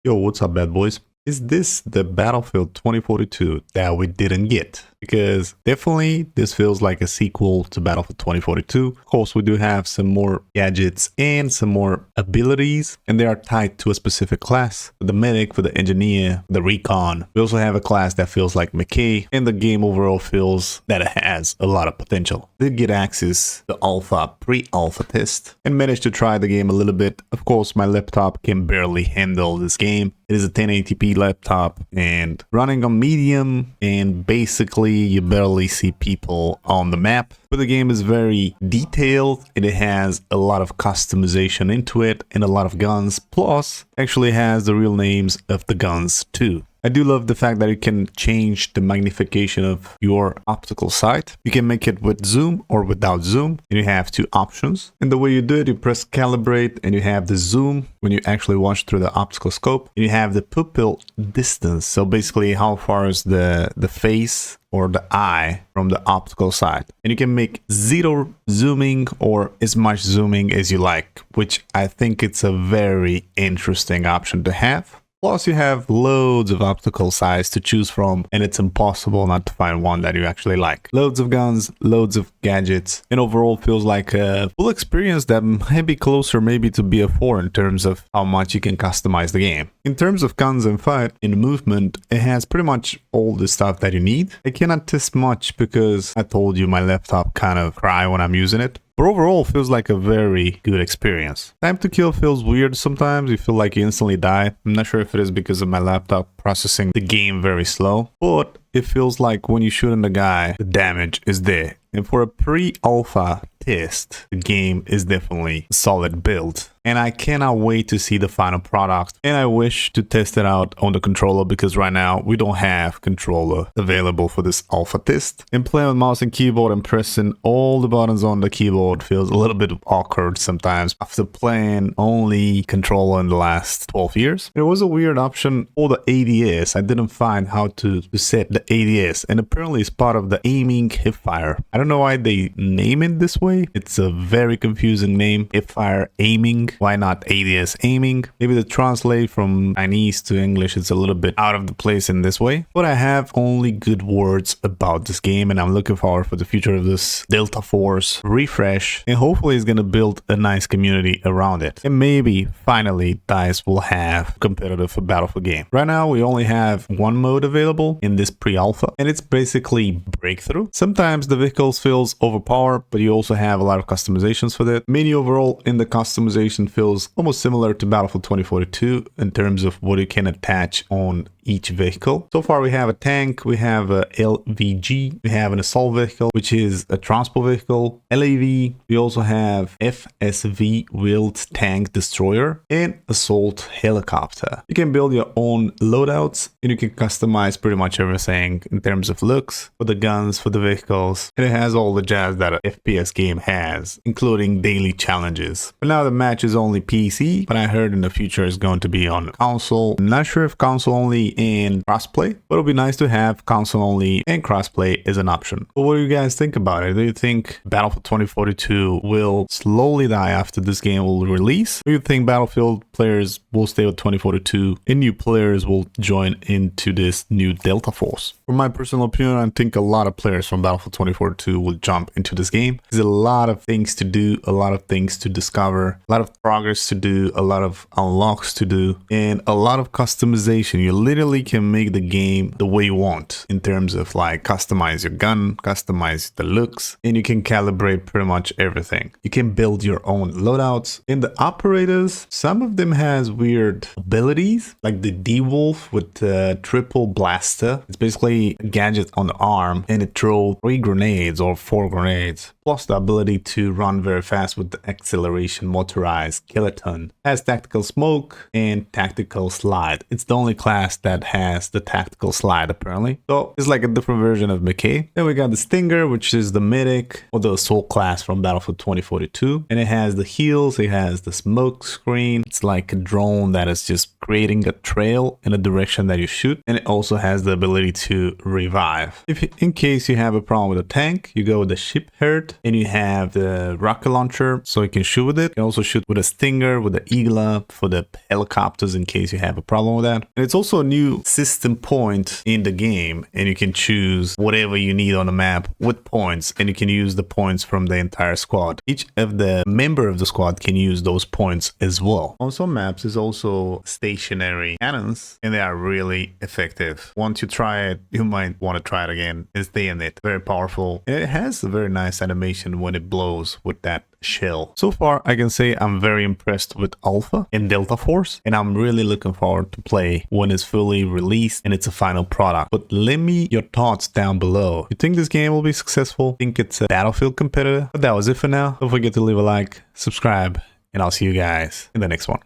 Yo, what's up, bad boys? Is this the Battlefield 2042 that we didn't get? Because definitely this feels like a sequel to Battlefield 2042. Of course, we do have some more gadgets and some more abilities, and they are tied to a specific class. For the medic, for the engineer, the recon. We also have a class that feels like McKay, and the game overall feels that it has a lot of potential. Did get access to alpha, pre-alpha test, and managed to try the game a little bit. Of course, my laptop can barely handle this game. It is a 1080p laptop and running on medium, and basically you barely see people on the map. But the game is very detailed and it has a lot of customization into it and a lot of guns. Plus, actually has the real names of the guns too. I do love the fact that you can change the magnification of your optical sight. You can make it with zoom or without zoom, and you have two options. And the way you do it, you press calibrate and you have the zoom when you actually watch through the optical scope. And you have the pupil distance. So basically how far is the face or the eye from the optical side. And you can make zero zooming or as much zooming as you like, which I think it's a very interesting option to have. Plus, you have loads of optical size to choose from, and it's impossible not to find one that you actually like. Loads of guns, loads of gadgets, and overall feels like a full experience that might be closer maybe to BF4 in terms of how much you can customize the game. In terms of guns and fight and movement, it has pretty much all the stuff that you need. I cannot test much because I told you my laptop kind of cry when I'm using it. But overall, feels like a very good experience. Time to kill feels weird sometimes. You feel like you instantly die. I'm not sure if it is because of my laptop processing the game very slow, but it feels like when you shoot in the guy, the damage is there. And for a pre-alpha test, the game is definitely a solid build. And I cannot wait to see the final product. And I wish to test it out on the controller because right now we don't have controller available for this alpha test. And playing with mouse and keyboard and pressing all the buttons on the keyboard feels a little bit awkward sometimes after playing only controller in the last 12 years. There was a weird option for the ADS. I didn't find how to set the ADS, and apparently it's part of the aiming hipfire. I don't know why they name it this way. It's a very confusing name. Hipfire aiming. Why not ADS aiming? Maybe the translate from Chinese to English is a little bit out of the place in this way. But I have only good words about this game, and I'm looking forward for the future of this Delta Force refresh. And hopefully it's going to build a nice community around it. And maybe finally DICE will have a competitive Battlefield game. Right now we only have one mode available in this pre-alpha, and it's basically breakthrough. Sometimes the vehicles feels overpowered, but you also have a lot of customizations for that. Menu overall in the customization feels almost similar to Battlefield 2042 in terms of what you can attach on each vehicle. So far we have a tank, we have a LVG, we have an assault vehicle, which is a transport vehicle, LAV, we also have FSV wheeled tank destroyer, and assault helicopter. You can build your own loadouts and you can customize pretty much everything in terms of looks, for the guns, for the vehicles, and it has all the jazz that an FPS game has, including daily challenges. But now the match is only PC, but I heard in the future it's going to be on console. I'm not sure if console only and crossplay, but it'll be nice to have console only and crossplay as an option. But what do you guys think about it? Do you think Battlefield 2042 will slowly die after this game will release? Or do you think Battlefield players will stay with 2042 and new players will join into this new Delta Force? For my personal opinion, I think a lot of players from Battlefield 2042 will jump into this game. There's a lot of things to do, a lot of things to discover, a lot of progress to do, a lot of unlocks to do, and a lot of customization. You literally can make the game the way you want in terms of like customize your gun, customize the looks, and you can calibrate pretty much everything. You can build your own loadouts. In the operators, some of them has weird abilities like the D-Wolf with the triple blaster. It's basically a gadget on the arm and it throws 3 grenades or 4 grenades. Plus the ability to run very fast with the acceleration motorized kiloton. Has tactical smoke and tactical slide. It's the only class that that has the tactical slide apparently. So it's like a different version of McKay. Then we got the Stinger, which is the medic or the assault class from Battlefield 2042. And it has the heals, it has the smoke screen. It's like a drone that is just creating a trail in a direction that you shoot. And it also has the ability to revive. If in case you have a problem with a tank, you go with the ship herd and you have the rocket launcher so you can shoot with it. You can also shoot with a Stinger, with the Eagle for the helicopters in case you have a problem with that. And it's also a new system point in the game, and you can choose whatever you need on the map with points, and you can use the points from the entire squad. Each of the member of the squad can use those points as well. On some maps is also stationary cannons, and they are really effective. Once you try it, you might want to try it again. It's the Unit, very powerful, and it has a very nice animation when it blows with that shell. So far, I can say I'm very impressed with Alpha and Delta Force, and I'm really looking forward to play when it's fully released and it's a final product. But let me your thoughts down below. You think this game will be successful? Think it's a Battlefield competitor? But that was it for now. Don't forget to leave a like, subscribe, and I'll see you guys in the next one.